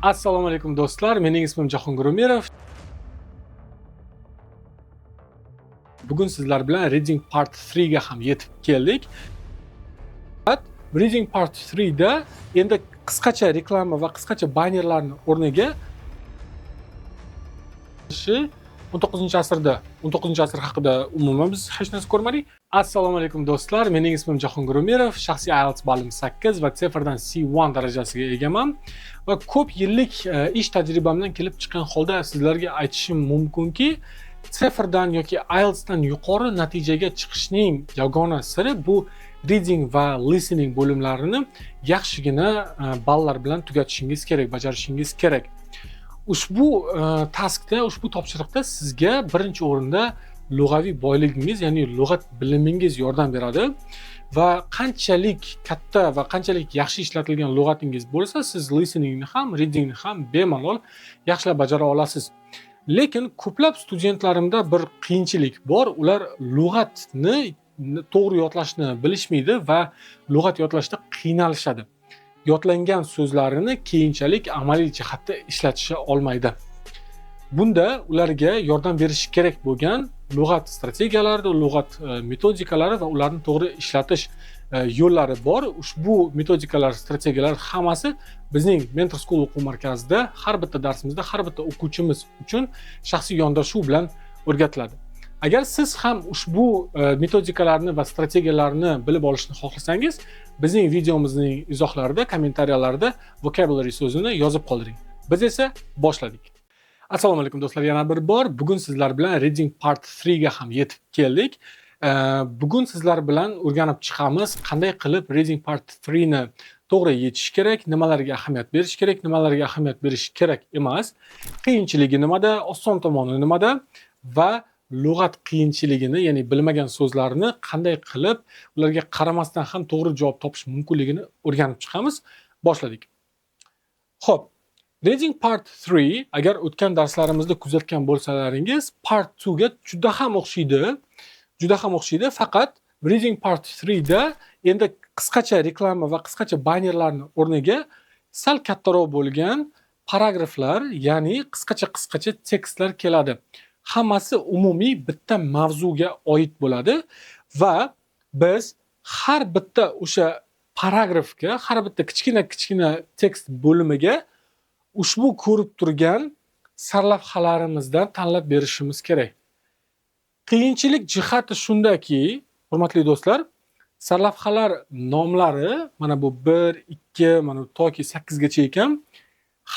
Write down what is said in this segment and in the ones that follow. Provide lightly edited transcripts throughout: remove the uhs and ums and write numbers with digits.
Assalomu alaykum do'stlar, mening ismim Jahongir Umirov. Bugun sizlar bilan Reading Part 3 ga ham yetib keldik. Reading Part 3 da endi qisqacha reklama va qisqacha bannerlarni o'rniga 19-asr haqida umuman biz hech narsa ko'rmadik. Assalomu alaykum do'stlar, mening ismim Jahongir Umirov, shaxsiy IELTS ballim 8 va Ceferdan C1 darajasiga egaman va ko'p yillik ish tajribamdan kelib chiqqan holda sizlarga aytishim mumkinki, Ceferdan yoki IELTS dan yuqori natijaga chiqishning yagona siri bu reading va listening bo'limlarini yaxshigina ballar bilan tugatishingiz kerak, bajarishingiz kerak. Ushbu taskda, ushbu topshiriqda sizga birinchi o'rinda lug'aviy boyligingiz, ya'ni lug'at bilimingiz yordam beradi va qanchalik katta va qanchalik yaxshi ishlatilgan lug'atingiz bo'lsa, siz listeningni ham, readingni ham bemalol yaxshilab bajara olasiz. Lekin ko'plab studentlarimda bir qiyinchilik bor. Ular lug'atni to'g'ri yodlashni bilishmaydi va lug'at yodlashda qiynalishadi. Yodlangan so'zlarini keyinchalik amaliy jihatda ishlatisha olmaydi. Bunda ularga yordam berish kerak bo'lgan lug'at strategiyalari, lug'at metodikalari va ularni to'g'ri ishlatish yo'llari bor. Ushbu metodikalar, strategiyalar hammasi bizning Mentor School o'quv markazida har bitta darsimizda har bitta o'quvchimiz uchun shaxsiy yondashuv bilan o'rgatiladi. Agar siz ham ushbu metodikalarni va strategiyalarni bilib olishni xohlasangiz, bizning videomizning izohlarida, kommentariyalarda vocabulary so'zini yozib qoldiring. Biz esa boshladik. Assalomu alaykum do'stlar, yana bir bor bugun sizlar bilan Reading Part 3 ga ham yetib keldik. Bugun sizlar bilan o'rganib chiqamiz qanday qilib Reading Part 3 ni to'g'ri yechish kerak, nimalarga ahamiyat berish kerak, nimalarga ahamiyat berish kerak emas, qiyinchiligi nimada, oson tomoni nimada va lug'at qiyinchiligini, ya'ni bilmagan so'zlarni qanday qilib ularga qaramasdan ham to'g'ri javob topish mumkinligini o'rganib chiqamiz. Boshladik. Xo'p, Reading Part 3 agar o'tgan darslarimizda kuzatgan bo'lsalaringiz, Part 2 ga juda ham o'xshaydi, faqat Reading Part 3 da endi qisqacha reklama va qisqacha bannerlarni o'rniga sal kattaroq bo'lgan paragraflar, ya'ni qisqacha tekstlar keladi. Hammasi umumiy bitta mavzuga oid bo'ladi va biz har bitta o'sha paragrafga, har bitta kichkina tekst bo'limiga ushbu ko'rib turgan sarlavhalarimizdan tanlab berishimiz kerak. Qiyinchilik jihati shundaki, hurmatli do'stlar, sarlavhalar nomlari mana bu 1, 2, mana toki 8 gacha ekan,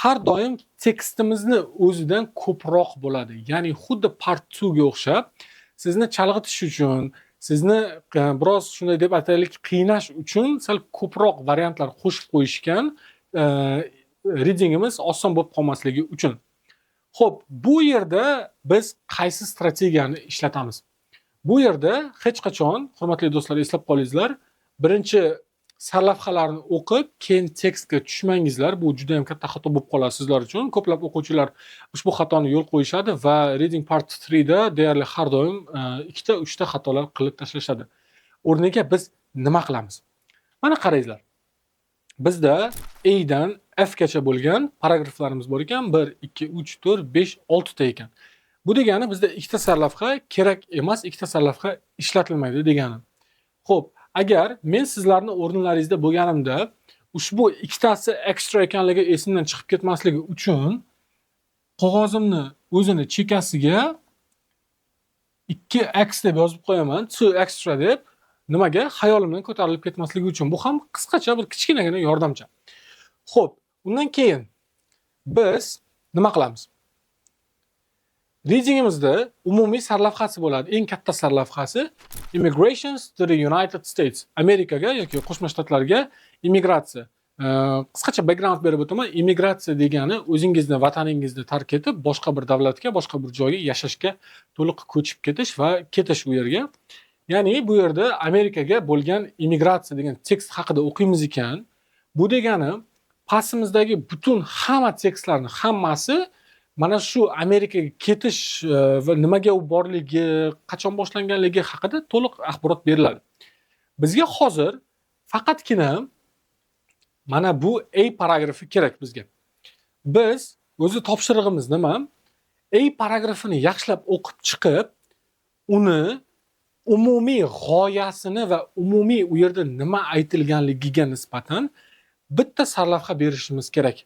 har doim tekstimizni o'zidan ko'proq bo'ladi. Ya'ni xuddi Part 2 ga o'xshab, sizni chalg'itish uchun, sizni biroz shunday deb aytaylik, qiynash uchun sal ko'proq variantlar qo'shib qo'yishgan, readingimiz oson bo'lib qolmasligi uchun. Xo'p, bu yerda biz qaysi strategiyani ishlatamiz? Bu yerda hech qachon, hurmatli do'stlar, eslab qolingizlar, birinchi sarlavhalarni o'qib, keyin tekstga tushmangizlar. Bu juda ham katta xato bo'lib qoladi sizlar uchun. Ko'plab o'quvchilar ushbu xatoni yo'l qo'yishadi va Reading Part 3 da deyarli har doim 2-3 ta xatolar qilib tashlashadi. O'rniga biz nima qilamiz? Mana qarangizlar. Bizda A dan F gacha bo'lgan paragraflarimiz bor ekan. 1, 2, 3, 4, 5, 6 ta ekan. Bu degani bizda ikkita sarlavha kerak emas, ikkita sarlavha ishlatilmaydi degani. Xo'p, agar men sizlarni o'rninlaringizda bo'lganimda ushbu ikkitasi extra ekanligi esimdan chiqib ketmasligi uchun qog'ozimni o'zini chekkasiga 2x deb yozib qo'yaman, 2 extra deb. Nimaga? Xayolimdan ko'tarilib ketmasligi uchun. Bu ham qisqacha bir kichkinagina yordamcha. Xo'p, undan keyin biz nima qilamiz? Readingimizda umumiy sarlavhasi bo'ladi. Eng katta sarlavhasi Immigrations to the United States. Amerikaga yoki Qo'shma Shtatlarga immigratsiya. Qisqacha background berib o'taman. Immigratsiya degani o'zingizni, vataningizni tark etib, boshqa bir davlatga, boshqa bir joyga yashashga to'liq ko'chib ketish va ketish u yerga. Ya'ni bu yerda Amerikaga bo'lgan immigratsiya degan tekst haqida o'qiymiz ekan, bu degani pastimizdagi butun hamma tekstlarni hammasi mana shu Amerikaga ketish va nimaga u borligi, qachon boshlanganligi haqida to'liq axborot beriladi. Bizga hozir faqatgina mana bu A paragrafi kerak bizga. Biz o'zi topshirig'imiz nima? A paragrafini yaxshilab o'qib chiqib, uni umumiy g'oyasini va umumiy u yerda nima aytilganligiga nisbatan bitta sarlavha berishimiz kerak.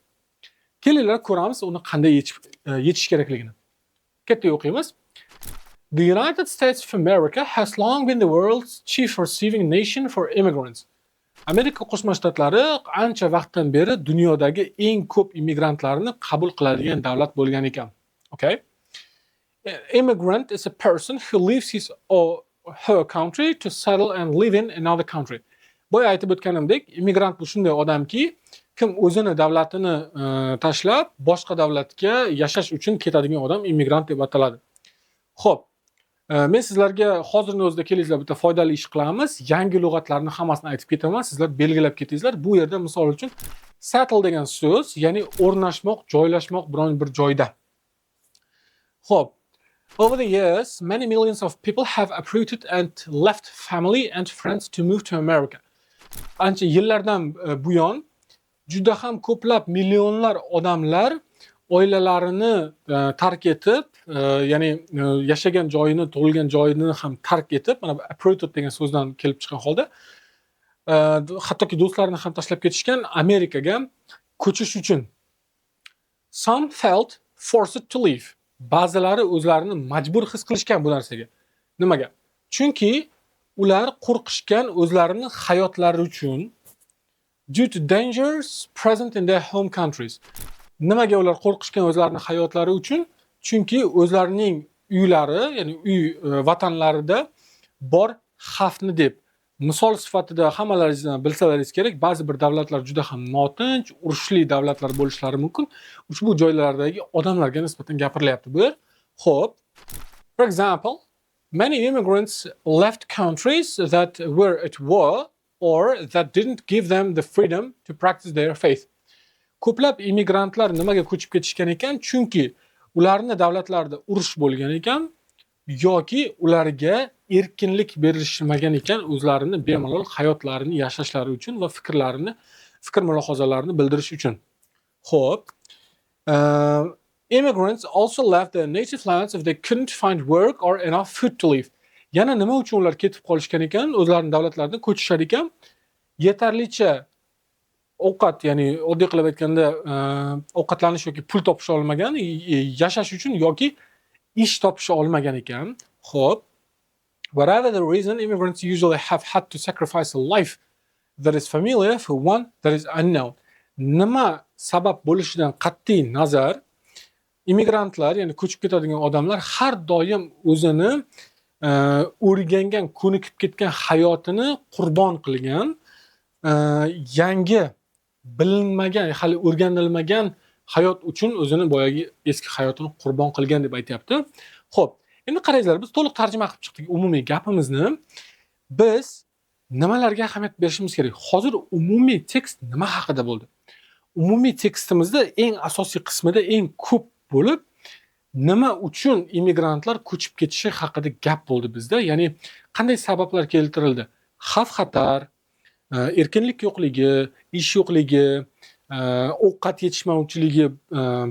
Kelinglar ko'ramiz uni qanday yechish kerakligini. Katta o'qiymiz. The United States of America has long been the world's chief receiving nation for immigrants. Amerika Qo'shma Shtatlari ancha vaqtdan beri dunyodagi eng ko'p immigrantlarni qabul qiladigan davlat bo'lgan ekan. Okay? Immigrant is a person who leaves his or her country to settle and live in another country. Boya aytib o'tganimdek, immigrant bu shunday odamki, kim o'zini davlatini tashlab boshqa davlatga yashash uchun ketadigan odam immigrant deb ataladi. Xo'p, men sizlarga hozirning o'zida kelingizlar bitta foydali ish qilamiz. Yangi lug'atlarni hammasini aytib ketaman, sizlar belgilab ketingizlar. Bu yerda misol uchun settle degan so'z, ya'ni o'rnashmoq, joylashmoq biron bir joyda. Xo'p, over the years, many millions of people have uprooted and left family and friends to move to America. Ancha yillardan buyon juda ham ko'plab millionlar odamlar oilalarini tark etib, ya'ni yashagan joyini, tug'ilgan joyini ham tark etib, mana uprooted degan so'zdan kelib chiqqan holda, hattoki do'stlarini ham tashlab ketishgan Amerikaga ko'chish uchun. Some felt forced to leave. Ba'zilari o'zlarini majbur his qilishgan bu narsaga. Nimaga? Chunki ular qo'rqishgan o'zlarini hayotlari uchun due to dangers present in their home countries. Nimaga ular qo'rqishgan o'zlarini hayotlari uchun? Chunki o'zlarining uylari, ya'ni uy vatanlarida bor xavfni deb. Misol sifatida hammalaringizdan bilsalaringiz kerak, ba'zi bir davlatlar juda ham notinch, urushli davlatlar bo'lishlari mumkin. Ushbu joylardagi odamlarga nisbatan gapirilyapti bu yer. Xo'p, for example, many immigrants left countries that were at war or that didn't give them the freedom to practice their faith. Ko'plab immigrantlar nimaga ko'chib ketishgan ekan? Chunki ularni davlatlarda urush bo'lgan ekan yoki ularga erkinlik berilmagan ekan o'zlarini bemalol hayotlarini yashashlari uchun va fikr mulohazalarini bildirish uchun. Xo'p, immigrants also left their native lands if they couldn't find work or enough food to live. Yana nima uchun ular ketib qolishgan ekan? O'zlarining davlatlaridan ko'chishar ekan, yetarlicha ovqat, ya'ni oddiy qilib aytganda ovqatlanish yoki pul topisha olmagan, yashash uchun yoki ish topisha olmagan ekan. Xo'p, whatever the reason, immigrants usually have had to sacrifice a life that is familiar for one that is unknown. Nima sabab bo'lishidan qat'iy nazar, immigrantlar, ya'ni ko'chib ketadigan odamlar har doim o'zini o'rgangan, ko'nikib ketgan hayotini qurbon qilgan, yangi bilinmagan, hali o'rganilmagan hayot uchun o'zini boyagi eski hayotini qurbon qilgan deb aytayapti. Xo'p, endi qarangizlar, biz to'liq tarjima qilib chiqdik umumiy gapimizni. Biz nimalarga ahamiyat berishimiz kerak? Hozir umumiy tekst nima haqida bo'ldi? Umumiy tekstimizda eng asosiy qismida eng ko'p bo'lib nima uchun immigrantlar ko'chib ketishi haqida gap bo'ldi bizda. Ya'ni qanday sabablar keltirildi? Xavf-xatar, erkinlik yo'qligi, ish yo'qligi, ovqat yetishmovchiligi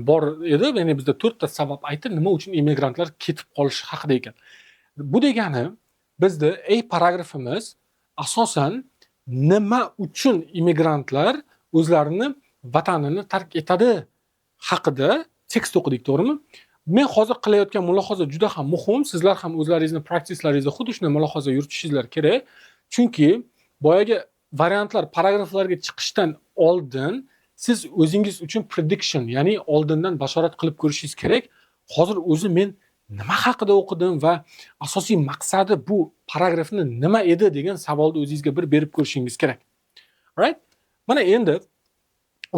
bor edi. Ya'ni bizda 4 ta sabab aytib, nima uchun immigrantlar ketib qolishi haqida ekan. Bu degani bizda A paragrafimiz asosan nima uchun immigrantlar o'zlarini vatanini tark etadi haqida tekst o'qidik, to'g'rimi? Men hozir qilayotgan mulohaza juda ham muhim. Sizlar ham o'zlaringizni praktislaringizda xuddi shunday mulohaza yuritishingizlar kerak. Chunki boyagi variantlar paragraflarga chiqishdan oldin siz o'zingiz uchun prediction, ya'ni oldindan bashorat qilib ko'rishingiz kerak. Hozir o'zi men nima haqida o'qidim va asosiy maqsadi bu paragrafni nima edi degan savolni o'zingizga bir berib ko'rishingiz kerak. Right? Mana endi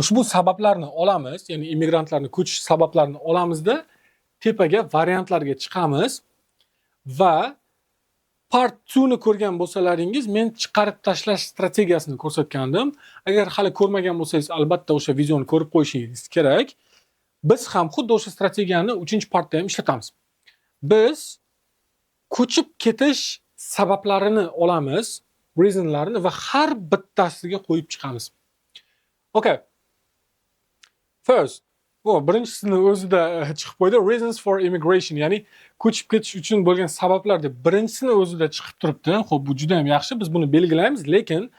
ushbu sabablarni olamiz, ya'ni immigrantlarning ko'chish sabablarini olamizda tepaga variantlarga chiqamiz va part 2 ni ko'rgan bo'lsalaringiz, men chiqarib tashlash strategiyasini ko'rsatgandim. Agar hali ko'rmagan bo'lsangiz, albatta o'sha videoni ko'rib qo'yishingiz kerak. Biz ham xuddi o'sha strategiyani 3-partda ham ishlatamiz. Biz ko'chib ketish sabablarini olamiz, reasonlarini va har bittasiga qo'yib chiqamiz. Okay. First, Birinchisini o'zida chiqib qo'ydi. Reasons for immigration, ya'ni ko'chib ketish uchun bo'lgan sabablar deb birinchisini o'zida chiqib turibdi. Xo'p, bu juda ham yaxshi. Biz buni belgilaymiz, lekin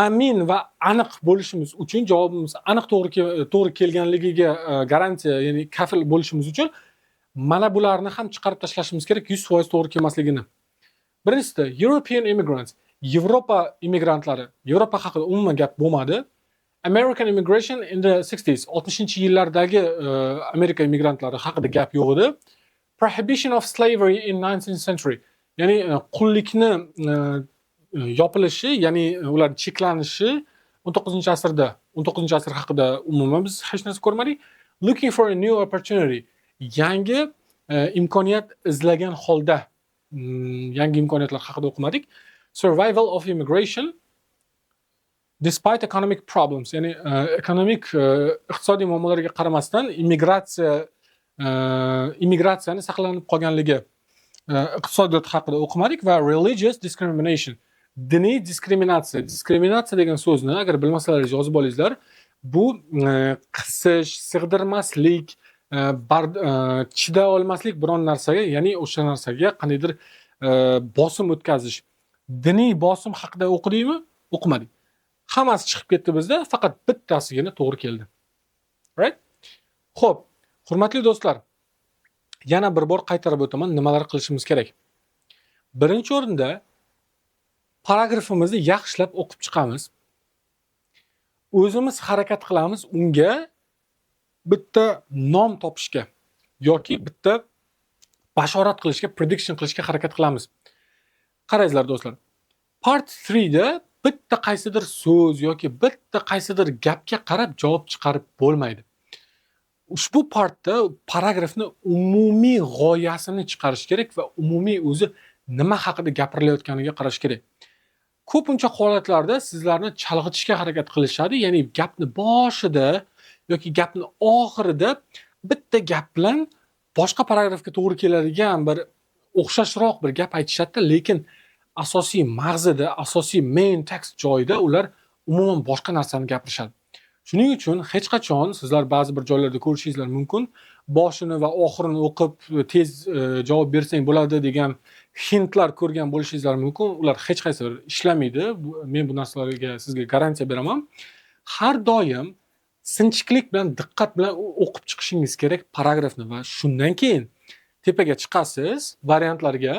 amin va aniq bo'lishimiz uchun, javobimiz aniq to'g'ri kelganligiga garantiya, ya'ni kafil bo'lishimiz uchun mana bularni ham chiqarib tashlashimiz kerak, 100% to'g'ri kelmasligini. Birinchisi, European immigrants, Yevropa immigrantlari. Yevropa haqida umuman gap bo'lmadi. American immigration in the 60s, 60-yillardagi Amerika immigrantlari haqida gap yo'q edi. Prohibition of slavery in 19th century, ya'ni qullikni yopilishi, ya'ni ular cheklanishi 19-asrda, 19-asr haqida umuman biz hech narsa ko'rmadik. Looking for a new opportunity, yangi imkoniyat izlagan holda, yangi imkoniyatlar haqida o'qimadik. Survival of immigration despite economic problems, ya'ni ekonomik iqtisodiy muammolarga qaramasdan immigratsiyani saqlanib qolganligi, iqtisodiyot haqida o'qimadik. Va religious discrimination, diniy diskriminatsiya. Diskriminatsiya degan so'zni agar bilmasalaringiz yozib olingizlar. Bu qisish, sig'dirmaslik, chida olmaslik biron narsaga, ya'ni o'sha narsaga qandaydir bosim o'tkazish. Diniy bosim haqida o'qidikmi? O'qimadik. Hammasi chiqib ketdi bizda, faqat bittasigina to'g'ri keldi. Right? Xo'p, hurmatli do'stlar, yana bir bor qaytarib o'taman, nimalar qilishimiz kerak. Birinchi o'rinda paragrafimizni yaxshilab o'qib chiqamiz. O'zimiz harakat qilamiz unga bitta nom topishga yoki bitta bashorat qilishga, prediction qilishga harakat qilamiz. Qarangizlar do'stlar. Part 3 da bitta qaysidir so'z yoki bitta qaysidir gapga qarab javob chiqarib bo'lmaydi. Ushbu partda paragrafni umumiy g'oyasini chiqarish kerak va umumiy o'zi nima haqida gapirilayotganiga qarash kerak. Ko'pincha holatlarda sizlarni chalg'itishga harakat qilishadi, ya'ni gapni boshida yoki gapni oxirida bitta gap bilan boshqa paragrafga to'g'ri keladigan bir o'xshashroq bir gap aytishadi, lekin asosiy mag'zida, asosiy main text joyida ular umuman boshqa narsani gapirishadi. Shuning uchun hech qachon sizlar ba'zi bir joylarda ko'rishingizlar mumkin, boshini va oxirini o'qib tez javob bersang bo'ladi degan hintlar ko'rgan bo'lishingizlar mumkin. Ular hech qaysi ishlamaydi. Men bu narsalarga sizga garantiya beraman. Har doim sinchiqlik bilan, diqqat bilan o'qib chiqishingiz kerak paragrafni va shundan keyin tepaga chiqasiz, variantlarga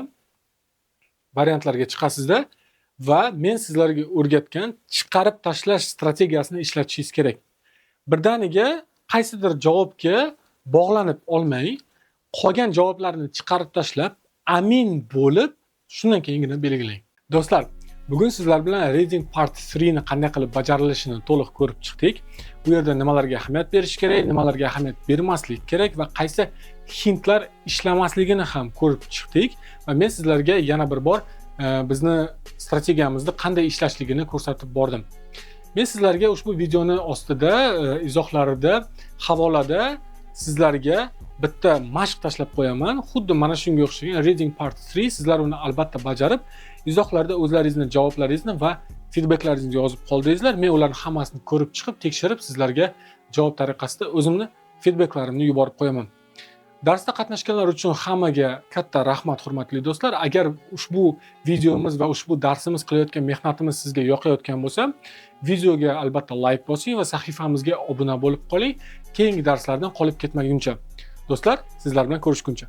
chiqasizda va men sizlarga o'rgatgan chiqarib tashlash strategiyasini ishlatishingiz kerak. Birdaniga qaysidir javobga bog'lanib olmay, qolgan javoblarni chiqarib tashlab, amin bo'lib, shundan keyingina belgilang. Do'stlar, bugun sizlar bilan reading part 3 ni qanday qilib bajarilishini to'liq ko'rib chiqdik. Bu yerda nimalarga ahamiyat berish kerak, nimalarga ahamiyat bermaslik kerak va qaysi hintlar ishlamasligini ham ko'rib chiqdik. Va men sizlarga yana bir bor bizni strategiyamizni qanday ishlashligini ko'rsatib bordim. Men sizlarga ushbu videoni ostida, izohlarida, havolada sizlarga bitta mashq tashlab qo'yaman. Xuddi mana shunga o'xshagan reading part 3, sizlar uni albatta bajarib, izohlarda o'zlaringizni javoblarizni va feedbacklaringizni yozib qoldiringizlar. Men ularni hammasini ko'rib chiqib, tekshirib sizlarga javob tariqasida o'zimni feedbacklarimni yuborib qo'yaman. Darsda qatnashganlar uchun hammaga katta rahmat, hurmatli do'stlar. Agar ushbu videomiz va ushbu darsimiz qilayotgan mehnatimiz sizga yoqayotgan bo'lsa, videoga albatta like bosing va sahifamizga obuna bo'lib qoling. Keyingi darslardan qolib ketmaguncha. Do'stlar, sizlar bilan ko'rishguncha.